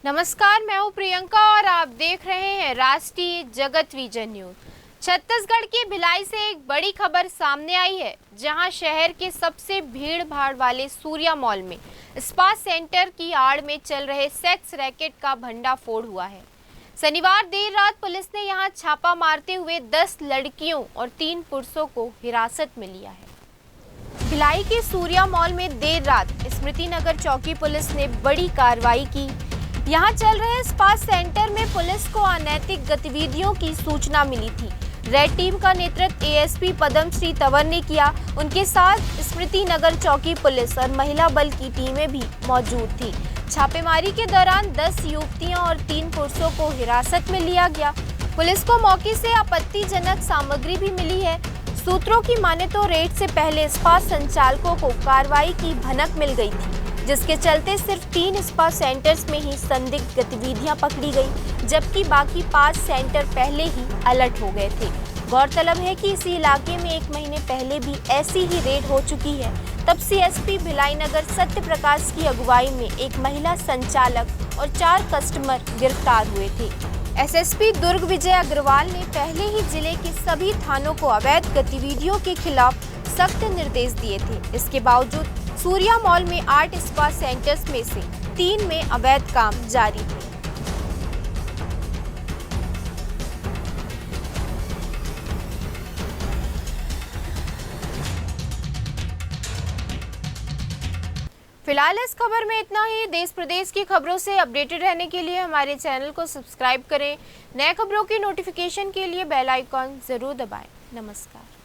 नमस्कार, मैं हूं प्रियंका और आप देख रहे हैं राष्ट्रीय जगत विजन न्यूज। छत्तीसगढ़ की भिलाई से एक बड़ी खबर सामने आई है, जहां शहर के सबसे भीड़ भाड़ वाले सूर्या मॉल में स्पा सेंटर की आड़ में चल रहे सेक्स रैकेट का भंडाफोड़ हुआ है। शनिवार देर रात पुलिस ने यहां छापा मारते हुए 10 लड़कियों और 3 पुरुषों को हिरासत में लिया है। भिलाई के सूर्या मॉल में देर रात स्मृति नगर चौकी पुलिस ने बड़ी कार्रवाई की। यहां चल रहे स्पा सेंटर में पुलिस को अनैतिक गतिविधियों की सूचना मिली थी। रेड टीम का नेतृत्व एएसपी पद्मश्री तंवर ने किया। उनके साथ स्मृति नगर चौकी पुलिस और महिला बल की टीमें भी मौजूद थी। छापेमारी के दौरान 10 युवतियों और 3 पुरुषों को हिरासत में लिया गया। पुलिस को मौके से आपत्तिजनक सामग्री भी मिली है। सूत्रों की माने तो रेड से पहले स्पा संचालकों को कार्रवाई की भनक मिल गई थी, जिसके चलते सिर्फ 3 स्पा सेंटर्स में ही संदिग्ध गतिविधियां पकड़ी गई, जबकि बाकी 5 सेंटर पहले ही अलर्ट हो गए थे। गौरतलब है कि इसी इलाके में 1 महीने पहले भी ऐसी ही रेड हो चुकी है। तब सीएसपी भिलाई नगर सत्य प्रकाश की अगुवाई में एक महिला संचालक और 4 कस्टमर गिरफ्तार हुए थे। एसएसपी दुर्ग विजय अग्रवाल ने पहले ही जिले के सभी थानों को अवैध गतिविधियों के खिलाफ सख्त निर्देश दिए थे। इसके बावजूद सूर्या मॉल में 8 स्पा सेंटर्स में से 3 में अवैध काम जारी थे। फिलहाल इस खबर में इतना ही। देश प्रदेश की खबरों से अपडेटेड रहने के लिए हमारे चैनल को सब्सक्राइब करें। नए खबरों की नोटिफिकेशन के लिए बेल आइकॉन जरूर दबाएं। नमस्कार।